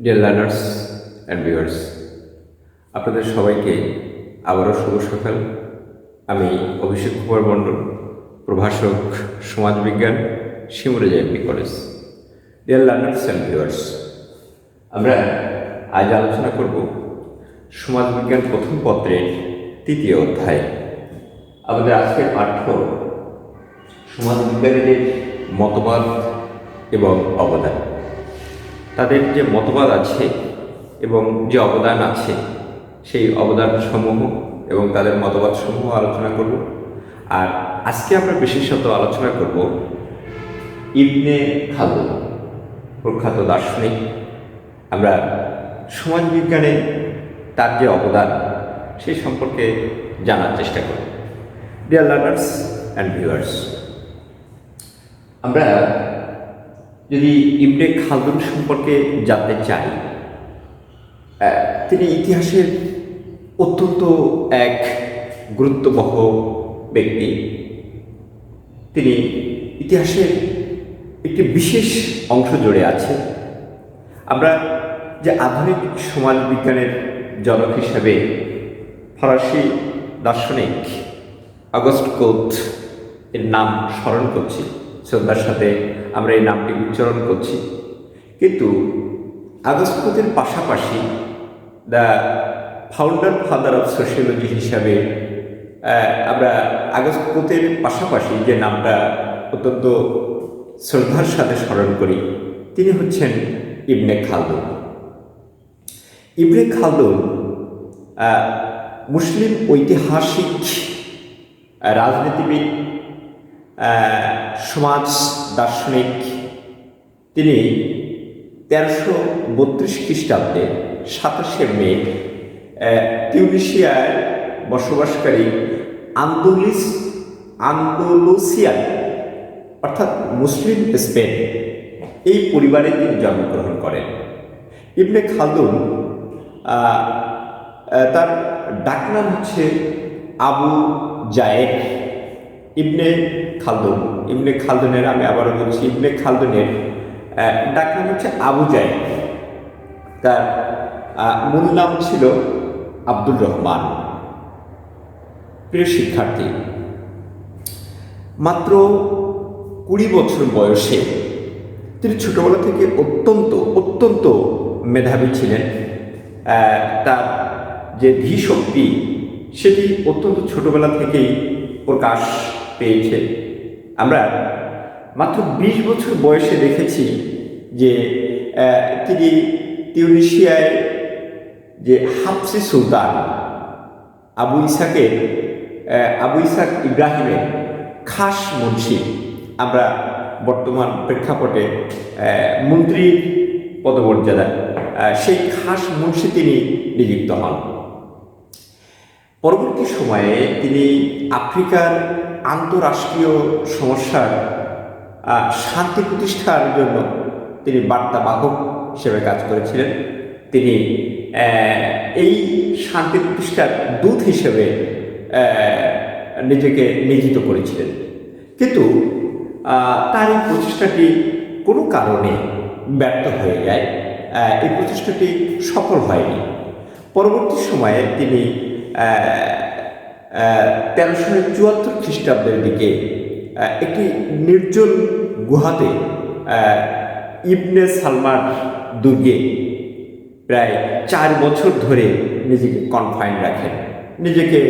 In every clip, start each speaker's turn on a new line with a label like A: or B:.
A: Deer learners and viewers, আপনাদের সবাইকে আবারও শুভ সকাল। আমি অভিষেক কুমার মণ্ডল, প্রভাষক, সমাজবিজ্ঞান, শিমুরে JMP college. Dear learners and viewers, আমরা আজ আলোচনা করব সমাজবিজ্ঞান প্রথম পত্রের তৃতীয় অধ্যায়। আমাদের আজকের পাঠ্য সমাজবিজ্ঞানীদের মতবাদ এবং অবদান। তাদের যে মতবাদ আছে এবং যে অবদান আছে, সেই অবদানসমূহ এবং তাদের মতবাদসমূহ আলোচনা করব। আর আজকে আমরা বিশেষত আলোচনা করব ইবনে খালদুন, প্রখ্যাত দার্শনিক। আমরা সমাজবিজ্ঞানে তার যে অবদান সেই সম্পর্কে জানার চেষ্টা করব। ডিয়ার লার্নার্স অ্যান্ড ভিউয়ার্স, আমরা যদি ইবনে খালদুন সম্পর্কে জানতে চাই, তিনি ইতিহাসের অত্যন্ত এক গুরুত্ববহ ব্যক্তি। তিনি ইতিহাসের একটি বিশেষ অংশ জুড়ে আছে। আমরা যে আধুনিক সমাজবিজ্ঞানের জনক হিসেবে ফরাসি দার্শনিক অগস্ট কোত এর নাম স্মরণ করছি, শ্রদ্ধার সাথে আমরা এই নামটি উচ্চারণ করছি, কিন্তু আগস্ট কোতের পাশাপাশি দ্য ফাদার অফ সোশিয়োলজি হিসাবে আমরা আগস্ট কোতের পাশাপাশি যে নামটা অত্যন্ত শ্রদ্ধার সাথে স্মরণ করি, তিনি হচ্ছেন ইবনে খালদুন। ইবনে খালদুন মুসলিম ঐতিহাসিক, রাজনীতিবিদ, সমাজ দার্শনিক। তিনি 1332 খ্রিস্টাব্দে 27শে মে তিউনিসিয়ায় বসবাসকারী আন্দোলুসিয়ান অর্থাৎ মুসলিম স্পেন এই পরিবারে তিনি জন্মগ্রহণ করেন। ইবনে খালদুন তার ডাকনাম হচ্ছে আবু জায়েদ। ইবনে খালদুনের আমি আবারও বলছি, ইবনে খালদুনের ডাকনাম হচ্ছে আবু জায়েদ। তার মূল নাম ছিল আব্দুর রহমান। প্রিয় শিক্ষার্থী, মাত্র 20 বছর বয়সে তিনি ছোটবেলা থেকে অত্যন্ত মেধাবী ছিলেন। তার যে ধীশক্তি সেটি অত্যন্ত ছোটবেলা থেকেই প্রকাশ পেয়েছে। আমরা মাত্র 20 বছর বয়সে দেখেছি যে তিনি তিউনিসিয়ায় যে হাফসি সুলতান আবু ইসাক ইব্রাহিমের খাস মুন্সি, আমরা বর্তমান প্রেক্ষাপটে মন্ত্রীর পদমর্যাদা, সেই খাস মুন্সি তিনি নিযুক্ত হন। পরবর্তী সময়ে তিনি আফ্রিকার আন্তঃরাষ্ট্রীয় সমস্যার শান্তি প্রতিষ্ঠার জন্য তিনি বার্তাবাহক হিসেবে কাজ করেছিলেন। তিনি এই শান্তি প্রতিষ্ঠার দূত হিসেবে নিজেকে নিয়োজিত করেছিলেন, কিন্তু তার এই প্রচেষ্টাটি কোনো কারণে ব্যর্থ হয়ে যায়। এই প্রচেষ্টাটি সফল হয়নি। পরবর্তী সময়ে তিনি 1374 খ্রিস্টাব্দের দিকে একটি নির্জন গুহাতে ইবনে সালমার দুর্গে প্রায় 4 বছর ধরে নিজেকে নিজেকে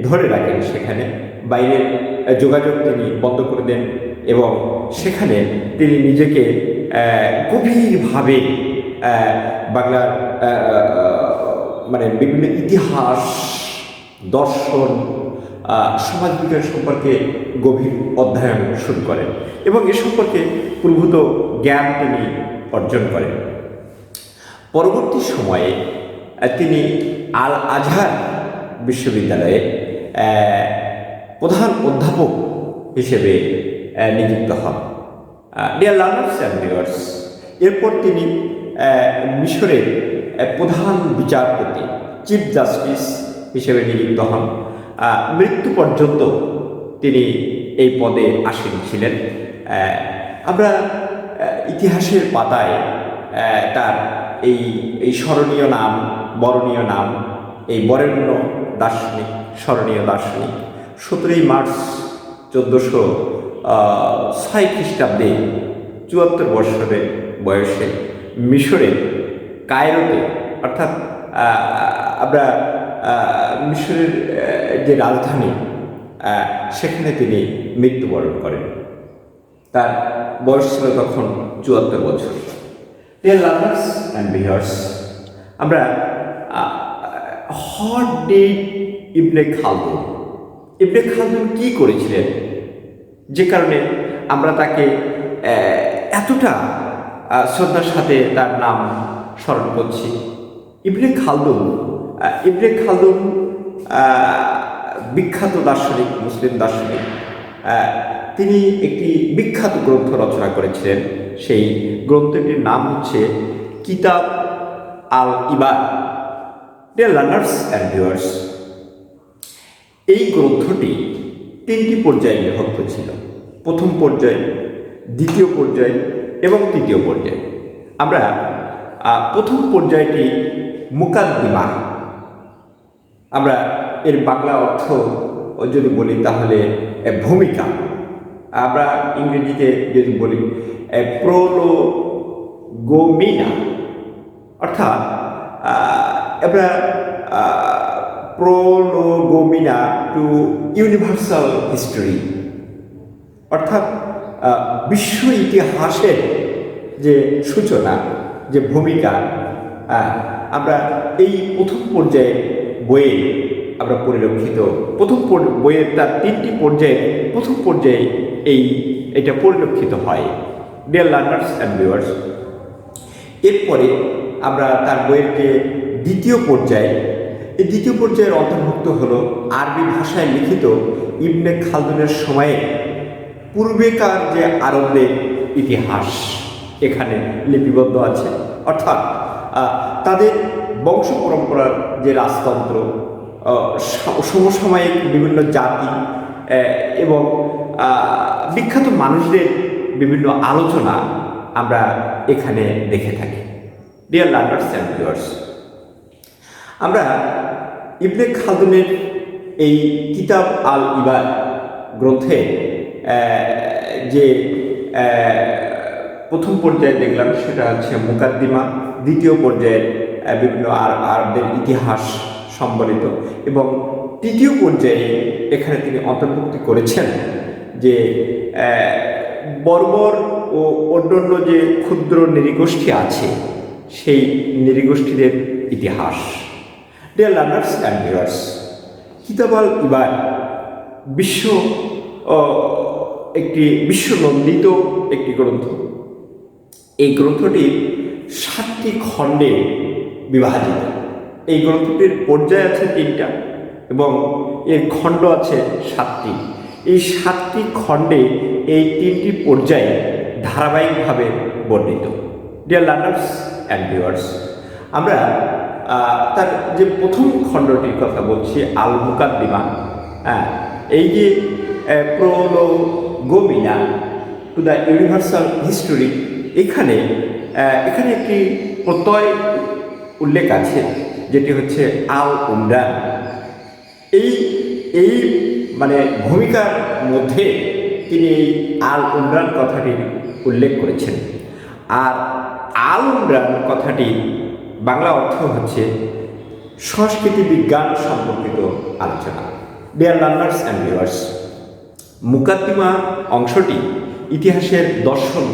A: ধরে রাখেন। সেখানে বাইরের যোগাযোগ তিনি বন্ধ করে দেন এবং সেখানে তিনি নিজেকে গভীরভাবে বাংলার বিভিন্ন ইতিহাস, দর্শন, সমাজবিজ্ঞান সম্পর্কে গভীর অধ্যয়ন শুরু করেন এবং এ সম্পর্কে প্রভূত জ্ঞান তিনি অর্জন করেন। পরবর্তী সময়ে তিনি আল আজহার বিশ্ববিদ্যালয়ে প্রধান অধ্যাপক হিসেবে নিযুক্ত হন। ডিয়ার লার্নার্স অ্যান্ড ভিউয়ার্স, এরপর তিনি মিশরের প্রধান বিচারপতি, চিফ জাস্টিস হিসেবে নিযুক্ত হন। মৃত্যু পর্যন্ত তিনি এই পদে আসীন ছিলেন। আমরা ইতিহাসের পাতায় তার এই এই স্মরণীয় নাম, বরণীয় নাম, এই বরেণ্য দার্শনিক, স্মরণীয় দার্শনিক 17ই মার্চ 1406 খ্রিস্টাব্দে 74 বৎসরের বয়সে মিশরের কায়রোতে, অর্থাৎ আমরা মিশরের যে রাজধানী সেখানে তিনি মৃত্যুবরণ করেন। তার বয়স ছিল তখন 74 বছর। ডিয়ার লার্নার্স অ্যান্ড ভিউয়ার্স, আমরা হোয়াট ডিড ইবনে খালদুন, ইবনে খালদুন কি করেছিলেন যে কারণে আমরা তাকে এতটা শ্রদ্ধার সাথে তার নাম স্মরণ করছি? ইবনে খালদুন বিখ্যাত দার্শনিক, মুসলিম দার্শনিক। তিনি একটি বিখ্যাত গ্রন্থ রচনা করেছিলেন। সেই গ্রন্থটির নাম হচ্ছে কিতাব আল ইবাদ। ডিয়ার লার্নার্স অ্যান্ড ভিউয়ার্স, এই গ্রন্থটি 3টি পর্যায়ে বিভক্ত ছিল। প্রথম পর্যায়, দ্বিতীয় পর্যায় এবং তৃতীয় পর্যায়। আমরা প্রথম পর্যায়টি মুকাদ্দিমা, আমরা এর বাংলা অর্থ যদি বলি তাহলে ভূমিকা, আমরা ইংরেজিতে যদি বলি প্রোলোগোমিনা, অর্থাৎ আমরা প্রোলোগোমিনা টু ইউনিভার্সাল হিস্টোরি, অর্থাৎ বিশ্ব ইতিহাসের যে সূচনা, যে ভূমিকা, আমরা এই প্রথম পর্যায়ে বইয়ে আমরা পরিলক্ষিত। প্রথম বইয়ের তার 3টি পর্যায়ে প্রথম পর্যায়ে এটা পরিলক্ষিত হয়। ডিয়ার লার্নার্স অ্যান্ড ভিউয়ার্স, এরপরে আমরা তার বইয়ের যে দ্বিতীয় পর্যায়, এই দ্বিতীয় পর্যায়ের অন্তর্ভুক্ত হলো আরবি ভাষায় লিখিত ইবনে খালদুনের সময়ে পূর্বেকার যে আরবদের ইতিহাস এখানে লিপিবদ্ধ আছে, অর্থাৎ তাদের বংশ পরম্পরার যে রাজতন্ত্র, সমসাময়িক বিভিন্ন জাতি এবং বিখ্যাত মানুষদের বিভিন্ন আলোচনা আমরা এখানে দেখে থাকি। ডিয়ার লার্নার্স অ্যান্ড ভিউয়ার্স, আমরা ইবনে খালদুনের এই কিতাব আল ইবাদ গ্রন্থে যে প্রথম পর্যায়ে দেখলাম সেটা হচ্ছে মুকাদ্দিমা, দ্বিতীয় পর্যায়ে বিভিন্ন আরবদের ইতিহাস সম্বলিত, এবং তৃতীয় পর্যায়ে এখানে তিনি অন্তর্ভুক্তি করেছেন যে বর্বর ও অন্যান্য যে ক্ষুদ্র নৃগোষ্ঠী আছে সেই নৃগোষ্ঠীদের ইতিহাস। ডিয়ার লার্নার্স অ্যান্ড ভিউয়ার্স, কিতাব আল ইবাদ বিশ্বনন্দিত একটি গ্রন্থ। এই গ্রন্থটি 7টি খণ্ডে বিভাজিত। এই গ্রন্থটির পর্যায় আছে 3টা এবং এর খণ্ড আছে 7টি। এই 7টি খণ্ডে এই 3টি পর্যায়ে ধারাবাহিকভাবে বর্ণিত। ডিয়ার লার্নার্স অ্যান্ড ভিউয়ার্স, আমরা তার যে প্রথম খণ্ডটির কথা বলছি আল মুকাদ্দিমা, এই যে প্রোলোগোমিনা টু দ্য ইউনিভার্সাল হিস্টোরি, এখানে একটি প্রত্যয় উল্লেখ আছে যেটি হচ্ছে আল উমরান। এই মানে ভূমিকার মধ্যে তিনি এই আল উমরান কথাটি উল্লেখ করেছেন। আর আল উমরান কথাটি বাংলা অর্থ হচ্ছে সংস্কৃতি বিজ্ঞান সম্পর্কিত আলোচনা। ডিয়ার লার্নার্স অ্যান্ড ভিউয়ার্স, মুকাদ্দিমা অংশটি ইতিহাসের দর্শন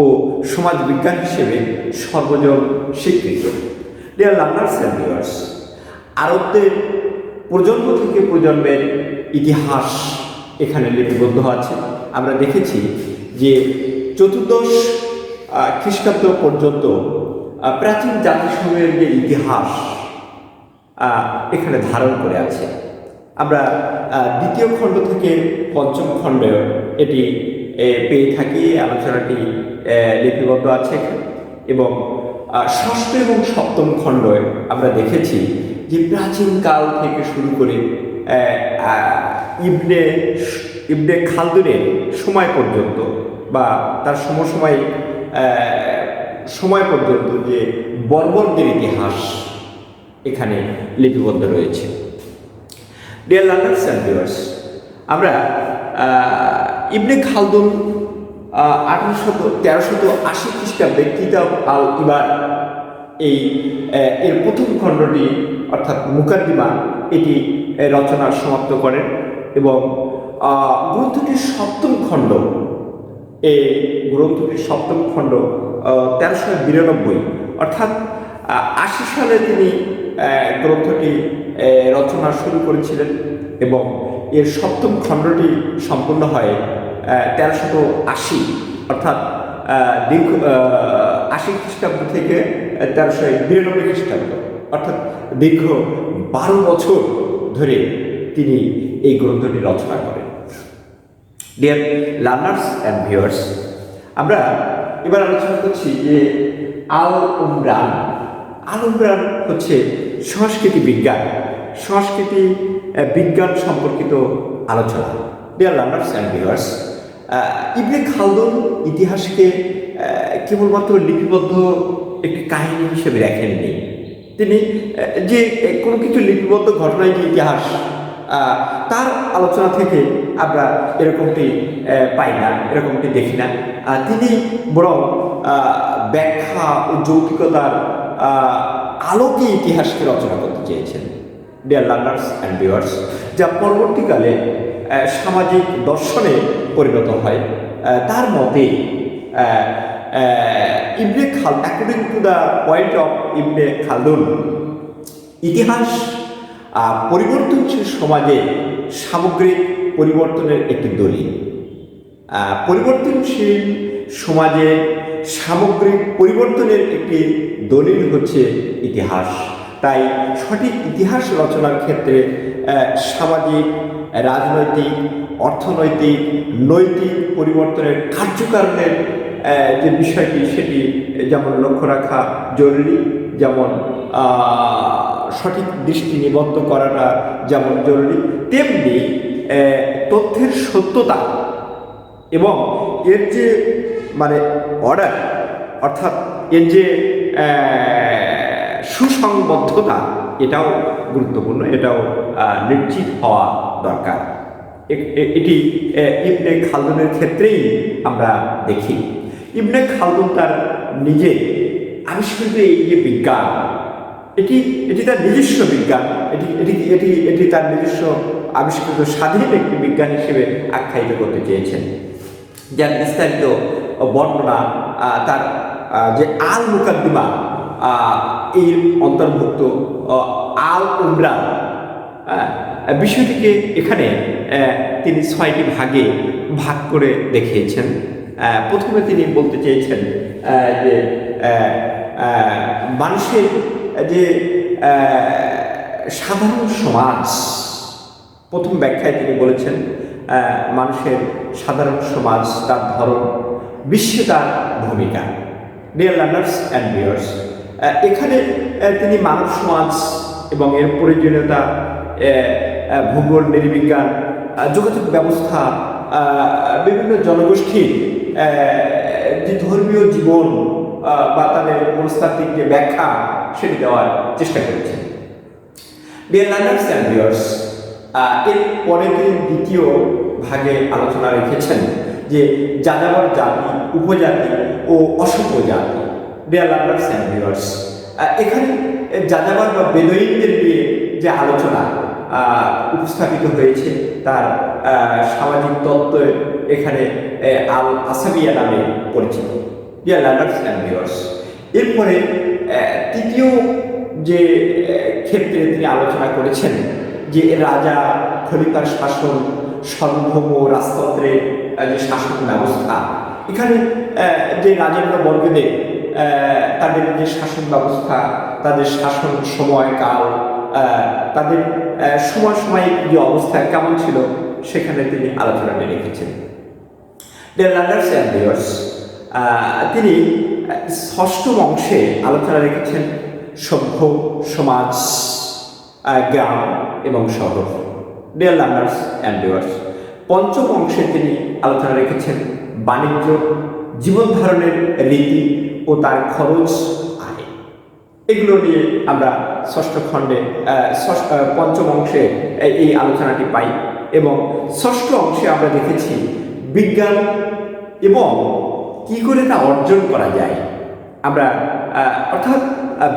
A: ও সমাজ বিজ্ঞান হিসেবে সর্বজন স্বীকৃত। ডিয়ার লার্নার্স অ্যান্ড ভিউয়ার্স, আরবদের প্রজন্ম থেকে প্রজন্মের ইতিহাস এখানে লিপিবদ্ধ আছে। আমরা দেখেছি যে 14 খ্রিস্টাব্দ পর্যন্ত প্রাচীন জাতিসমূহের যে ইতিহাস এখানে ধারণ করে আছে। আমরা দ্বিতীয় খণ্ড থেকে পঞ্চম খণ্ডে এটি পেয়ে থাকি, আলোচনাটি লিপিবদ্ধ আছে এবং ষষ্ঠ এবং সপ্তম খণ্ডে আমরা দেখেছি যে প্রাচীনকাল থেকে শুরু করে ইবনে খালদুনের সময় পর্যন্ত বা তার সমসাময়িক সময় পর্যন্ত যে বর্বরদের ইতিহাস এখানে লিপিবদ্ধ রয়েছে। ডিয়ার লার্নার্স অ্যান্ড ভিউয়ার্স, আমরা ইবনে খালদুন 1380 খ্রিস্টাব্দে কিতাব আল ইবার এর প্রথম খণ্ডটি অর্থাৎ মুকাদ্দিমা এটি রচনা সমাপ্ত করেন এবং গ্রন্থটির সপ্তম খণ্ড 1392 অর্থাৎ 80 সালে তিনি গ্রন্থটি রচনা শুরু করেছিলেন এবং এর সপ্তম খণ্ডটি সম্পূর্ণ হয় 1380 অর্থাৎ দীর্ঘ 80 খ্রিস্টাব্দ থেকে 1392 খ্রিস্টাব্দ অর্থাৎ দীর্ঘ 12 বছর ধরে তিনি এই গ্রন্থটি রচনা করেন। ডিয়ার লার্নার্স অ্যান্ড ভিউয়ার্স, আমরা এবার আলোচনা করছি যে আল উমরান হচ্ছে সংস্কৃতি বিজ্ঞান সম্পর্কিত আলোচনা। ডিয়ার লার্নার্স অ্যান্ড ভিউয়ার্স, ইবনে খালদুন ইতিহাসকে কেবলমাত্র লিপিবদ্ধ একটি কাহিনী হিসেবে দেখেননি। তিনি যে কোনো কিছু লিপিবদ্ধ ঘটনায় যে ইতিহাস, তার আলোচনা থেকে আমরা এরকমটি পাই না, এরকমটি দেখি না। তিনি বরং ব্যাখ্যা ও যৌক্তিকতার আলোকে ইতিহাসকে রচনা করতে চেয়েছেন। ডিয়ার লার্নার্স অ্যান্ড ভিউয়ার্স, যা পরবর্তীকালে সামাজিক দর্শনে পরিণত হয়। তার মতে according to the point of Ibn Khaldun, ইতিহাস পরিবর্তনশীল সমাজে সামগ্রিক পরিবর্তনের একটি দলিল। পরিবর্তনশীল সমাজে সামগ্রিক পরিবর্তনের একটি দলিল হচ্ছে ইতিহাস। তাই সঠিক ইতিহাস রচনার ক্ষেত্রে সামাজিক, রাজনৈতিক, অর্থনৈতিক, নৈতিক পরিবর্তনের কার্যকারণের যে বিষয়টি সেটি যেমন লক্ষ্য রাখা জরুরি, যেমন সঠিক দৃষ্টি নিবদ্ধ করাটা যেমন জরুরি, তেমনি তথ্যের সত্যতা এবং এর যে অর্ডার অর্থাৎ এর যে সুসংবদ্ধতা এটাও গুরুত্বপূর্ণ, এটাও নিশ্চিত হওয়া দরকার। এটি ইবনে খালদুনের ক্ষেত্রেই আমরা দেখি। ইবনে খালদুন তার নিজে আবিষ্কৃত এই যে বিজ্ঞান, এটি তার নিজস্ব বিজ্ঞান, এটি তার নিজস্ব আবিষ্কৃত স্বাধীন একটি বিজ্ঞান হিসেবে আখ্যায়িত করতে চেয়েছেন, যার বিস্তারিত বর্ণনা তার যে আল মুকাদ্দিমা এর অন্তর্ভুক্ত। আল উমরান বিষয়টিকে এখানে তিনি 6টি ভাগে ভাগ করে দেখিয়েছেন। প্রথমে তিনি বলতে চেয়েছেন যে মানুষের যে সাধারণ সমাজ, প্রথম ব্যাখ্যায় তিনি বলেছেন মানুষের সাধারণ সমাজ, তার ধরন, বিশ্বে তার ভূমিকা। ডিয়ার লার্নার্স অ্যান্ড ভিউয়ার্স, এখানে তিনি মানব সমাজ এবং এর প্রয়োজনীয়তা, ভূগোল, নৃবিজ্ঞান, যোগাযোগ ব্যবস্থা, বিভিন্ন জনগোষ্ঠীর যে ধর্মীয় জীবন বা তাদের মনস্তাত্ত্বিক যে ব্যাখ্যা সেটি দেওয়ার চেষ্টা করেছেন। ডিয়ার লার্নার্স অ্যান্ড ভিউয়ার্স, এর পরে তিনি দ্বিতীয় ভাগে আলোচনা রেখেছেন যে যাযাবর জাতি, উপজাতি ও অসভ্য জাতি। ডিয়ার লার্নার্স অ্যান্ড ভিউয়ার্স, এখানে যাযাবর বা বেদুইনদের নিয়ে যে আলোচনা উপস্থাপিত হয়েছে তার সামাজিক তত্ত্ব এখানে আল আসাবিয়া নামে পরিচিত। ডিয়ার লার্নার্স অ্যান্ড ভিউয়ার্স, এরপরে তৃতীয় যে ক্ষেত্রে তিনি আলোচনা করেছেন যে রাজা খলিফার শাসন, সার্বভৌম রাজতন্ত্রের যে শাসন ব্যবস্থা, এখানে যে রাজেন্দ্র বর্গদের তাদের যে শাসন ব্যবস্থা, তাদের শাসন সময়কাল, তাদের সাময়িক যে অবস্থা কেমন ছিল সেখানে তিনি আলোচনাটি রেখেছেন। ডিয়ার লার্নার্স অ্যান্ড ভিউয়ার্স, তিনি ষষ্ঠম অংশে আলোচনা রেখেছেন সভ্য সমাজ, গ্রাম এবং শহর। ডিয়ার লার্নার্স অ্যান্ড ভিউয়ার্স, পঞ্চম অংশে তিনি আলোচনা রেখেছেন বাণিজ্য, জীবন ধারণের রীতি ও তার খরচ, আয়। এগুলো নিয়ে আমরা ষষ্ঠ খণ্ডে পঞ্চম অংশে এই আলোচনাটি পাই এবং ষষ্ঠ অংশে আমরা দেখেছি বিজ্ঞান এবং কি করে তা অর্জন করা যায়। আমরা অর্থাৎ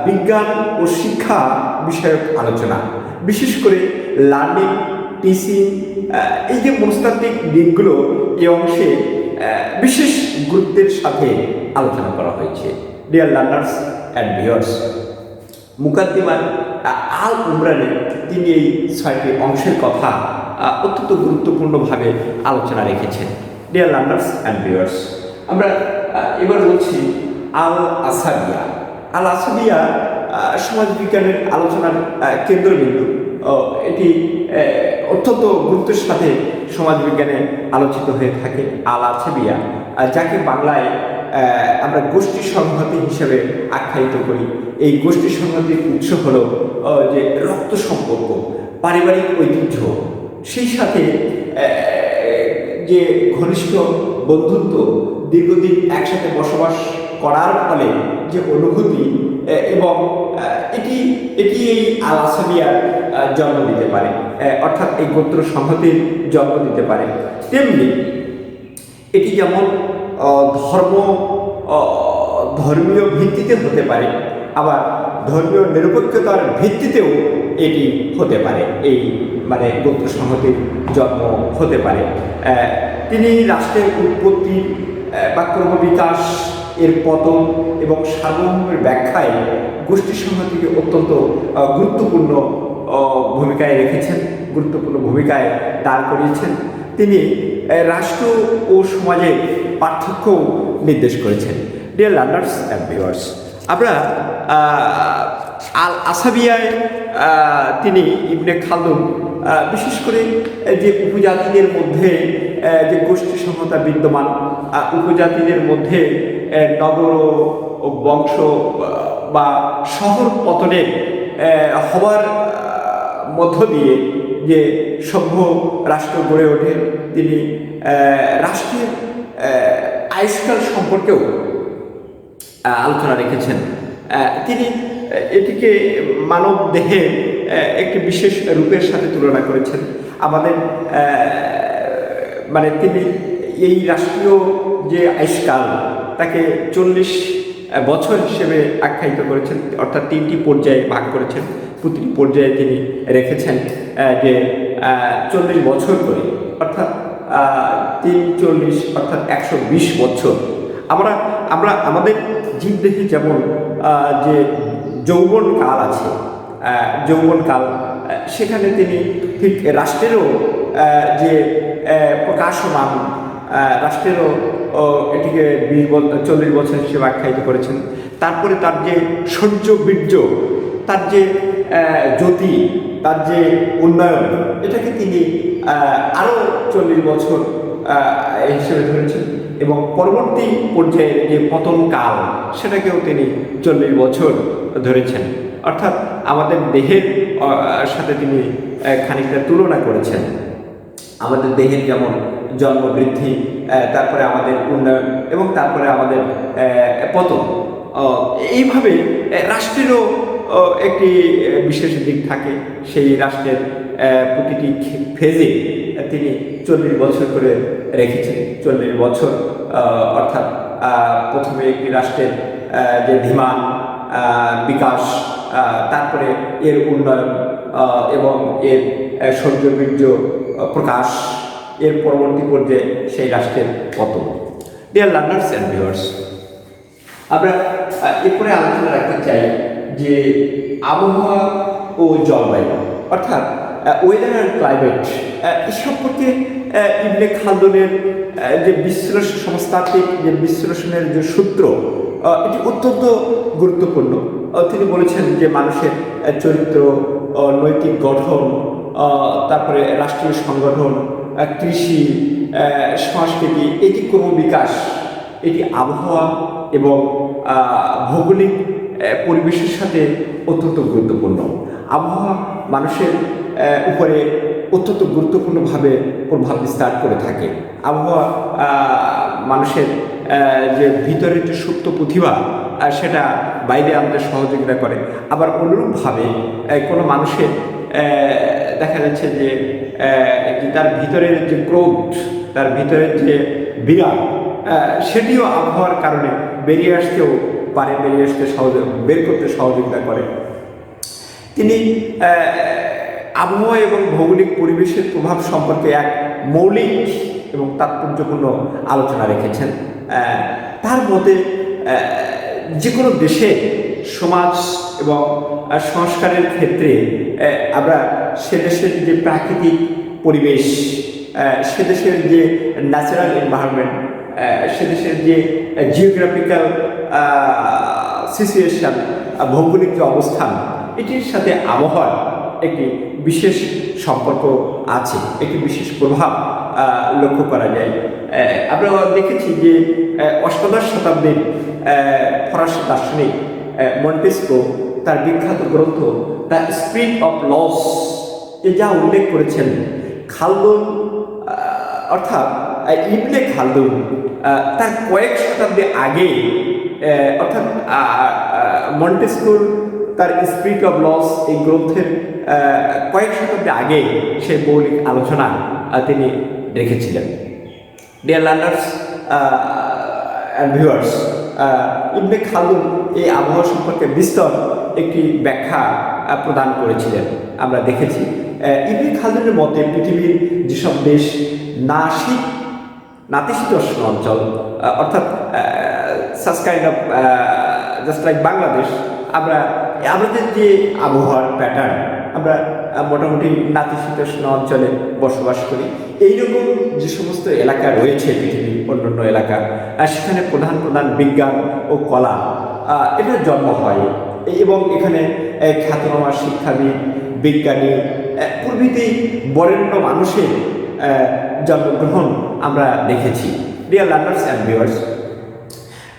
A: বিজ্ঞান ও শিক্ষা বিষয়ক আলোচনা, বিশেষ করে লার্নিং, টিচিং, এই যে মনস্তাত্ত্বিক দিকগুলো এই অংশে বিশেষ গুরুত্বের সাথে আলোচনা করা হয়েছে। ডিয়ার লার্নার্স অ্যান্ড ভিউয়ার্স, মুকাদ্দিমার আল উমরানের তিনি এই 6টি অংশের কথা অত্যন্ত গুরুত্বপূর্ণভাবে আলোচনা রেখেছেন। ডিয়ার লার্নার্স অ্যান্ড ভিউয়ার্স, আমরা এবার বলছি আল আসাবিয়া। আল আসাবিয়া সমাজবিজ্ঞানের আলোচনার কেন্দ্রবিন্দু। এটি অত্যন্ত গুরুত্বের সাথে সমাজবিজ্ঞানে আলোচিত হয়ে থাকে। আল আসাবিয়া, যাকে বাংলায় আমরা গোষ্ঠী সংহতি হিসেবে আখ্যায়িত করি। এই গোষ্ঠী সংহতির উৎস হলো যে রক্ত সম্পর্ক, পারিবারিক ঐতিহ্য, সেই সাথে যে ঘনিষ্ঠ বন্ধুত্ব, দীর্ঘদিন একসাথে বসবাস করার ফলে যে অনুভূতি, এবং এটি এই আল আসাবিয়ার জন্ম দিতে পারে, অর্থাৎ এই গোত্র সংহতির জন্ম দিতে পারে। তেমনি এটি যেমন ধর্মীয় ভিত্তিতে হতে পারে, আবার ধর্মীয় নিরপেক্ষতার ভিত্তিতেও এটি হতে পারে। এই মানে গোত্র সংহতির জন্ম হতে পারে। তিনি রাষ্ট্রের উৎপত্তি বা ক্রমবিকাশ, এর পতন এবং সার্বভৌমের ব্যাখ্যায় গোষ্ঠী সংহতিকে অত্যন্ত গুরুত্বপূর্ণ ভূমিকায় রেখেছেন, গুরুত্বপূর্ণ ভূমিকায় দাঁড় করিয়েছেন। তিনি রাষ্ট্র ও সমাজের পার্থক্য নির্দেশ করেছেন। ডিয়ার লার্নার্স অ্যান্ড ভিউয়ার্স, আমরা আল আসাবিয়ায় তিনি ইবনে খালদুন বিশেষ করে যে উপজাতিদের মধ্যে যে গোষ্ঠী সংহতা বিদ্যমান, উপজাতিদের মধ্যে নগর ও বংশ বা শহর পতনের হওয়ার মধ্য দিয়ে যে সভ্য রাষ্ট্র গড়ে ওঠে, তিনি রাষ্ট্রের আয়ুষ্কাল সম্পর্কেও আলোচনা রেখেছেন। তিনি এটিকে মানব দেহের একটি বিশেষ রূপের সাথে তুলনা করেছেন। আমাদের মানে তিনি এই রাষ্ট্রীয় যে আয়ুষ্কাল তাকে 40 বছর হিসেবে আখ্যায়িত করেছেন, অর্থাৎ 3টি পর্যায়ে ভাগ করেছেন। প্রতিটি পর্যায়ে তিনি রেখেছেন যে 40 বছর করে, অর্থাৎ 3 40 অর্থাৎ 120 বছর। আমরা আমাদের জীবদেহে যেমন যে যৌবনকাল আছে, যৌবনকাল, সেখানে তিনি ঠিক রাষ্ট্রেরও যে প্রকাশমান রাষ্ট্রেরও এটিকে 40 বছর হিসেবে আখ্যায়িত করেছেন। তারপরে তার যে শৌর্য বীর্য, তার যে জ্যোতি, তার যে উন্নয়ন, এটাকে তিনি আরও 40 বছর হিসেবে ধরেছেন। এবং পরবর্তী পর্যায়ে যে পতনকাল, সেটাকেও তিনি 40 বছর ধরেছেন। অর্থাৎ আমাদের দেহের সাথে তিনি খানিকটা তুলনা করেছেন। আমাদের দেহের যেমন জন্ম, বৃদ্ধি, তারপরে আমাদের উন্নয়ন এবং তারপরে আমাদের পতন, এইভাবে রাষ্ট্রেরও একটি বিশেষ দিক থাকে। সেই রাষ্ট্রের প্রতিটি ফেজে তিনি 40 বছর করে রেখেছেন। 40 বছর অর্থাৎ প্রথমে একটি রাষ্ট্রের যে ধীমান বিকাশ, তারপরে এর উন্নয়ন এবং এর শৌর্যবীর্য প্রকাশ, এর পরবর্তী পর্যায়ে সেই রাষ্ট্রের পতন। ডিয়ার লার্নার্স অ্যান্ড ভিউয়ার্স, আমরা এরপরে আলোচনা রাখতে চাই যে আবহাওয়া ও জলবায়ু, অর্থাৎ ওয়েদার অ্যান্ড ক্লাইমেট, এই সম্পর্কে ইবনে খালদুনের যে সমাজতাত্ত্বিক যে বিশ্লেষণের যে সূত্র, এটি অত্যন্ত গুরুত্বপূর্ণ। তিনি বলেছেন যে মানুষের চরিত্র, নৈতিক গঠন, তারপরে রাষ্ট্রীয় সংগঠন, কৃষি, সংস্কৃতি, এটি ক্রমবিকাশ, এটি আবহাওয়া এবং ভৌগোলিক পরিবেশের সাথে অত্যন্ত গুরুত্বপূর্ণ। আবহাওয়া মানুষের উপরে অত্যন্ত গুরুত্বপূর্ণভাবে প্রভাব বিস্তার করে থাকে। আবহাওয়া মানুষের যে ভিতরের যে সুপ্ত প্রতিভা সেটা বাইরে আনতে সহযোগিতা করে। আবার অনুরূপভাবে কোনো মানুষের দেখা যাচ্ছে যে তার ভিতরের যে ক্রোধ, তার ভিতরের যে বিরাট, সেটিও আবহাওয়ার কারণে বেরিয়ে আসতেও পারে, বের করতে সহযোগিতা করে। তিনি আবহাওয়া এবং ভৌগোলিক পরিবেশের প্রভাব সম্পর্কে এক মৌলিক এবং তাৎপর্যপূর্ণ আলোচনা রেখেছেন। তার মতে যে কোনো দেশে সমাজ এবং সংস্কারের ক্ষেত্রে আমরা সে দেশের যে প্রাকৃতিক পরিবেশ, সে দেশের যে ন্যাচারাল এনভায়রনমেন্ট, সে দেশের যে জিওগ্রাফিক্যাল সিচুয়েশন, ভৌগোলিক যে অবস্থান, এটির সাথে আবহাওয়ার একটি বিশেষ সম্পর্ক আছে, একটি বিশেষ প্রভাব লক্ষ্য করা যায়। আমরা দেখেছি যে অষ্টাদশ শতাব্দীর ফরাসি দার্শনিক মন্টেস্কো তার বিখ্যাত গ্রন্থ দ্য স্পিরিট অফ লস এ যা উল্লেখ করেছেন, খালদুন অর্থাৎ ইবনে খালদুন তার কয়েক শতাব্দী আগে, অর্থাৎ মন্টেস্কোর তার স্পিরিট অফ লস এই গ্রন্থের কয়েক শতাব্দী আগে সেই মৌলিক আলোচনা তিনি রেখেছিলেন। ডিয়ার লার্নার্স অ্যান্ড ভিউয়ার্স, ইবনে খালদুন এই আবহাওয়া সম্পর্কে বিস্তর একটি ব্যাখ্যা প্রদান করেছিলেন। আমরা দেখেছি ইবনে খালদুনের মতে পৃথিবীর যেসব দেশ নাতিশীতোষ্ণ অঞ্চল, অর্থাৎ such kind of just like Bangladesh, আমাদের যে আবহাওয়ার প্যাটার্ন, আমরা মোটামুটি নাতিশীতোষ্ণ অঞ্চলে বসবাস করি। এইরকম যে সমস্ত এলাকা রয়েছে পৃথিবীর অন্যান্য এলাকা, সেখানে প্রধান প্রধান বিজ্ঞান ও কলা এটার জন্ম হয় এবং এখানে খ্যাতনামা শিক্ষাবিদ, বিজ্ঞানী প্রভৃতি বরেণ্য মানুষের জন্মগ্রহণ আমরা দেখেছি। ডিয়ার লার্নার্স অ্যান্ড ভিউয়ার্স,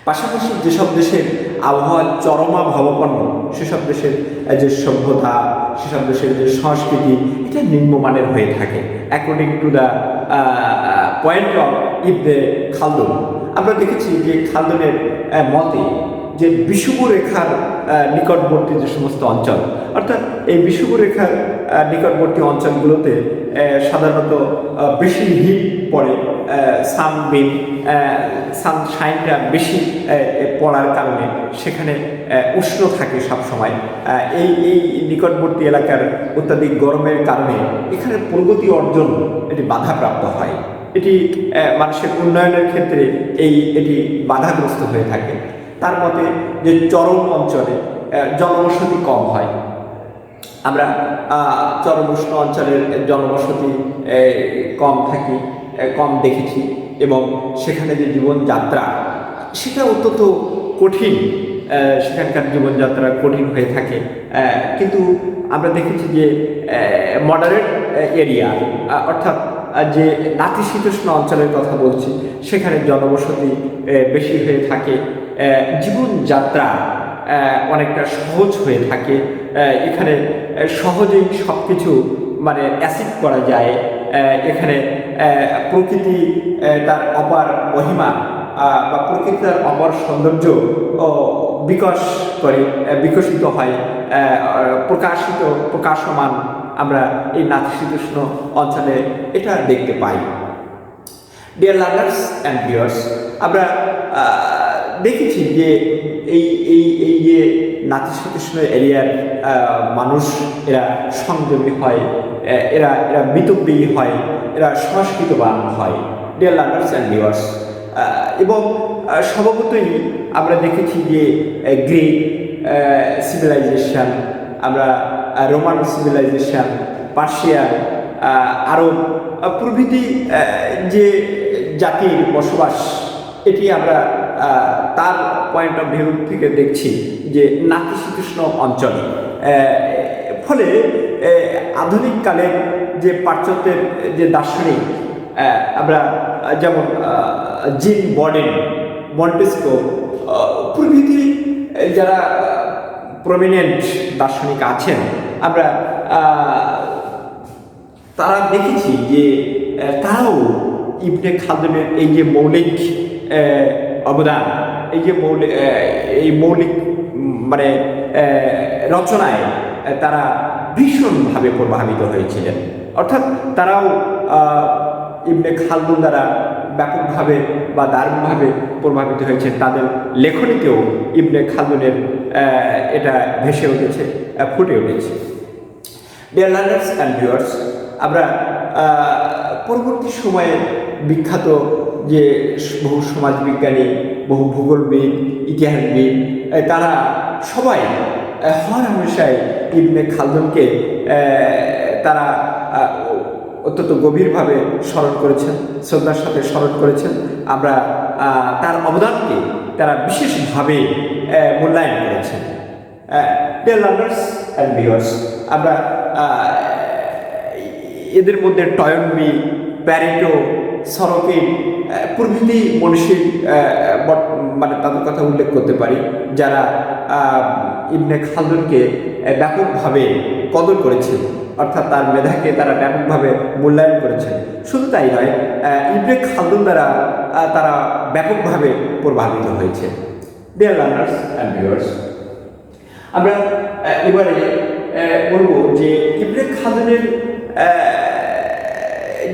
A: পাশাপাশি যেসব দেশের আবহাওয়া চরমাভাবাপন্ন, সেসব দেশের যে সভ্যতা, সেসব দেশের যে সংস্কৃতি, এটা নিম্নমানের হয়ে থাকে according to the point of Ibn Khaldun. আমরা দেখেছি যে খালদুনের মতে যে বিষুব রেখার নিকটবর্তী যে সমস্ত অঞ্চল, অর্থাৎ এই বিষুব রেখার নিকটবর্তী অঞ্চলগুলোতে সাধারণত বেশি হিট পড়ে, সানশাইনটা বেশি পড়ার কারণে সেখানে উষ্ণ থাকে সবসময়। এই নিকটবর্তী এলাকার অত্যাধিক গরমের কারণে এখানে প্রগতি অর্জন এটি বাধাপ্রাপ্ত হয়, এটি মানুষের উন্নয়নের ক্ষেত্রে এটি বাধাগ্রস্ত হয়ে থাকে। তার মতে যে চরম অঞ্চলে জনবসতি কম হয়, আমরা চরম উষ্ণ অঞ্চলের জনবসতি কম দেখেছি এবং সেখানে যে জীবনযাত্রা সেটা অত্যন্ত কঠিন, সেখানকার জীবনযাত্রা কঠিন হয়ে থাকে। কিন্তু আমরা দেখেছি যে মডারেট এরিয়া, অর্থাৎ যে নাতিশীতোষ্ণ অঞ্চলের কথা বলছি, সেখানে জনবসতি বেশি হয়ে থাকে, জীবনযাত্রা অনেকটা সহজ হয়ে থাকে। এখানে সহজেই সব কিছু অ্যাচিভ করা যায়। এখানে প্রকৃতি তার অপার মহিমা বা প্রকৃতি তার অপার সৌন্দর্য বিকশিত হয়, প্রকাশমান আমরা এই নাতিশীতোষ্ণ অঞ্চলে এটা দেখতে পাই। ডিয়ার লার্নার্স অ্যান্ড ভিউয়ার্স, আমরা দেখেছি যে এই যে নাতিশীতোষ্ণ এরিয়ার মানুষ, এরা সংযমী হয়, এরা মিতব্যয়ী হয়, এরা সংস্কৃতবান হয়। ডিয়ার লার্নার্স অ্যান্ড ভিউয়ার্স, এবং স্বভাবতই আমরা দেখেছি যে গ্রিক সিভিলাইজেশন, আমরা রোমান সিভিলাইজেশন, পার্সিয়ান, আরব প্রভৃতি যে জাতির বসবাস, এটি আমরা তার পয়েন্ট অফ ভিউ থেকে দেখছি যে নাতিশীতোষ্ণ অঞ্চল। ফলে আধুনিক কালের যে পাশ্চাত্যের যে দার্শনিক, আমরা যেমন জিন বর্ডেন, মন্টেস্কো প্রভৃতি যারা প্রমিনেন্ট দার্শনিক আছেন, আমরা তারা দেখেছি যে তারাও ইবনে খালদুনের এই যে মৌলিক অবদান, এই যে মৌলিক মানে রচনায় তারা ভীষণভাবে প্রভাবিত হয়েছিলেন। অর্থাৎ তারাও ইবনে খালদুন দ্বারা ব্যাপকভাবে বা দারুণভাবে প্রভাবিত হয়েছে। তাদের লেখনীতেও ইবনে খালদুনের এটা ভেসে উঠেছে, ফুটে উঠেছে। ডিয়ার লার্নার্স অ্যান্ড ভিউয়ার্স, আমরা পরবর্তী সময়ে বিখ্যাত যে বহু সমাজবিজ্ঞানী, বহু ভূগোলবিদ, ইতিহাসবিদ, তারা সবাই হর হামেশাই ইবনে খালদুনকে তারা অত্যন্ত গভীরভাবে স্মরণ করেছেন, শ্রদ্ধার সাথে স্মরণ করেছেন। আমরা তার অবদানকে তারা বিশেষভাবে মূল্যায়ন করেছেন। ডিয়ার লার্নার্স অ্যান্ড ভিউয়ার্স, আমরা এদের মধ্যে টয়নবি, প্যারেটো, সরোকিন প্রভৃতি মনীষীর মানে তাদের কথা উল্লেখ করতে পারি, যারা ইবনে খালদুনকে ব্যাপকভাবে কদর করেছেন, অর্থাৎ তার মেধাকে তারা ব্যাপকভাবে মূল্যায়ন করেছেন। শুধু তাই নয়, ইবনে খালদুন দ্বারা তারা ব্যাপকভাবে প্রভাবিত হয়েছে। ডিয়ার লার্নার্স অ্যান্ড ভিউয়ার্স, আমরা এবারে বলবো যে ইবনে খালদুনের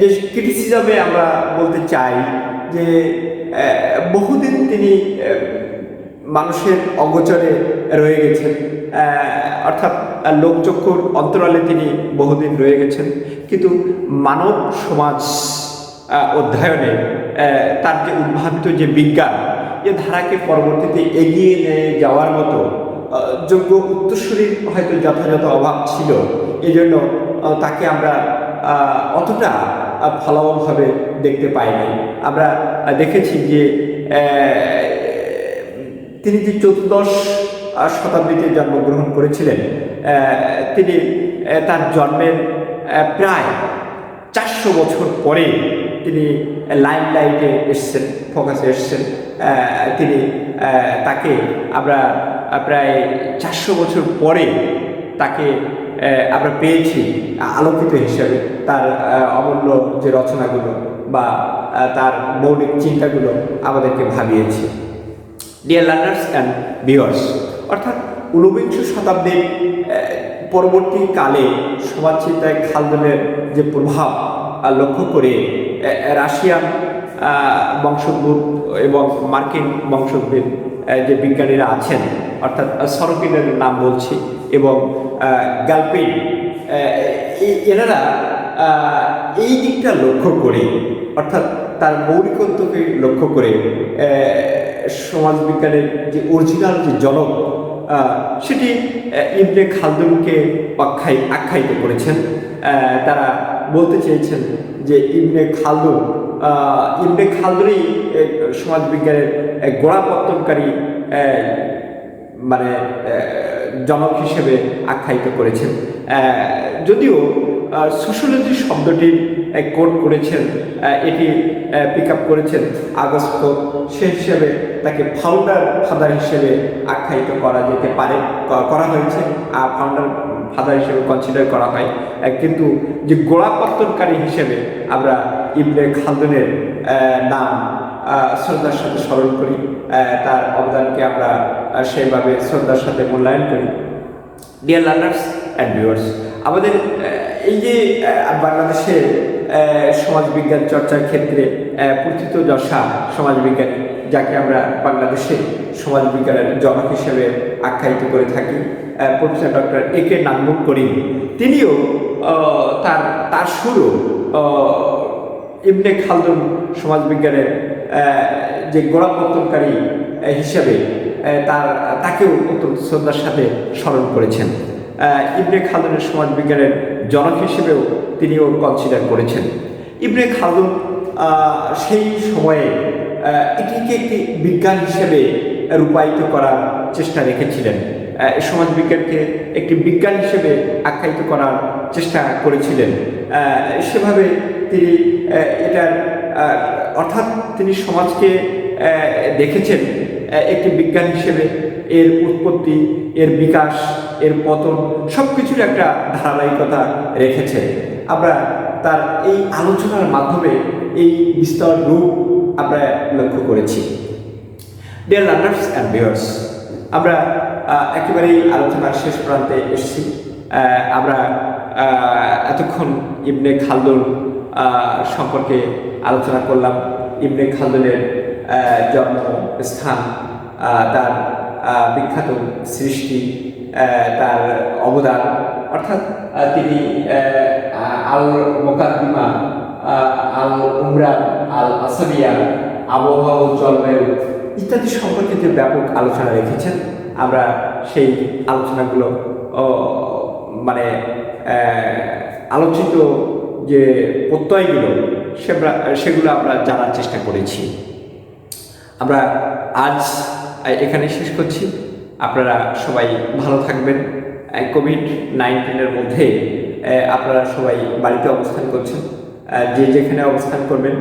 A: যে ক্রিটিসিজমে আমরা বলতে চাই যে বহুদিন তিনি মানুষের অগোচরে রয়ে গেছেন, অর্থাৎ লোকচক্ষুর অন্তরালে তিনি বহুদিন রয়ে গেছেন, কিন্তু মানব সমাজ অধ্যয়নে তার যে উদ্ভাবিত যে বিজ্ঞান, এ ধারাকে পরবর্তীতে এগিয়ে নিয়ে যাওয়ার মতো যোগ্য উত্তরসূরির হয়তো যথাযথ অভাব ছিল। এই জন্য তাকে আমরা অতটা ফলাফলভাবে দেখতে পাইনি। আমরা দেখেছি যে তিনি যে 14দশ শতাব্দীতে জন্মগ্রহণ করেছিলেন, তিনি তার জন্মের প্রায় 400 বছর পরে তিনি লাইমলাইটে এসছেন, ফোকাসে এসছেন। তিনি তাকে আমরা প্রায় 400 বছর পরে তাকে আমরা পেয়েছি আলোকিত হিসাবে। তার অমূল্য যে রচনাগুলো বা তার মৌলিক চিন্তাগুলো আমাদেরকে ভাবিয়েছে। ডিয়ার লার্নার্স অ্যান্ড ভিউয়ার্স, অর্থাৎ ঊনবিংশ শতাব্দীর পরবর্তীকালে সমাজচিন্তায় খালদুনের যে প্রভাব লক্ষ্য করে রাশিয়ান বংশোদ্ভূত এবং মার্কিন বংশোদ্ভূত যে বিজ্ঞানীরা আছেন, অর্থাৎ সরোকিনের নাম বলছি, এবং গালপিন, এনারা এই দিকটা লক্ষ্য করে, অর্থাৎ তার মৌলিকত্বকে লক্ষ্য করে সমাজবিজ্ঞানের যে অরিজিনাল যে জনক সেটি ইবনে খালদুনকে আখ্যায়িত করেছেন। তারা বলতে চেয়েছেন যে ইবনে খালদুনই সমাজবিজ্ঞানের গোড়াপত্তনকারী মানে জনক হিসেবে আখ্যায়িত করেছেন। যদিও সোশ্যোলজি শব্দটি কোড করেছেন, এটি পিক আপ করেছেন আগস্ট, সে হিসেবে তাকে ফাদার হিসেবে আখ্যায়িত করা যেতে পারে, করা হয়েছে, ফাদার হিসেবে কনসিডার করা হয়। কিন্তু যে গোড়াপত্তনকারী হিসেবে আমরা ইবনে খালদুনের নাম শ্রদ্ধার সাথে স্মরণ করি, তার অবদানকে আমরা সেইভাবে শ্রদ্ধার সাথে মূল্যায়ন করি। ডিয়ার লার্নার্স অ্যান্ড ভিউয়ার্স, আমাদের এই যে বাংলাদেশের সমাজবিজ্ঞান চর্চার ক্ষেত্রে প্রথিতযশা সমাজবিজ্ঞানী, যাকে আমরা বাংলাদেশের সমাজবিজ্ঞানের জনক হিসেবে আখ্যায়িত করে থাকি, প্রফেসর ডক্টর একে নাজমুল করিম, তিনিও তার শুরু ইবনে খালদুন সমাজবিজ্ঞানের যে গোড়াপত্তনকারী হিসেবে তাকেও অত্যন্ত শ্রদ্ধার সাথে স্মরণ করেছেন। ইবনে খালদুনের সমাজবিজ্ঞানের জনক হিসেবেও তিনিও কনসিডার করেছেন। ইবনে খালদুন সেই সময়ে এটিকে একটি বিজ্ঞান হিসেবে রূপায়িত করার চেষ্টা রেখেছিলেন, সমাজবিজ্ঞানকে একটি বিজ্ঞান হিসেবে আখ্যায়িত করার চেষ্টা করেছিলেন। সেভাবে তিনি এটার অর্থাৎ তিনি সমাজকে দেখেছেন একটি বিজ্ঞান হিসেবে, এর উৎপত্তি, এর বিকাশ, এর পতন সব কিছুর একটা ধারাবাহিকতা রেখেছে। আমরা তার এই আলোচনার মাধ্যমে এই বিস্তর রূপ আমরা লক্ষ্য করেছি।
B: ডিয়ার লার্নার্স অ্যান্ড ভিউয়ার্স, আমরা একেবারেই আলোচনার শেষ প্রান্তে এসেছি। আমরা এতক্ষণ ইবনে খালদুন সম্পর্কে আলোচনা করলাম। ইবনে খালদুনের জন্মস্থান, তার বিখ্যাত সৃষ্টি, তার অবদান, অর্থাৎ তিনি আল মোকাদ্দিমা, আল উমরা, আল আসাবিয়া, আবহাওয়া ও জলবায়ু ইত্যাদি সম্পর্কে যে ব্যাপক আলোচনা রেখেছেন, আমরা সেই আলোচনাগুলো মানে আলোচিত যে প্রত্যয়গুলো সেগুলো আমরা জানার চেষ্টা করেছি। আমরা আজ এখানে শেষ করছি। আপনারা সবাই ভালো থাকবেন। কোভিড-19 মধ্যে আপনারা সবাই বাড়িতে অবস্থান করছেন। যে যেখানে অবস্থান করবেন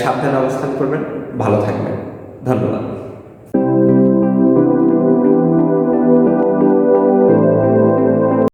B: সাবধানে অবস্থান করবেন, ভালো থাকবেন। ধন্যবাদ।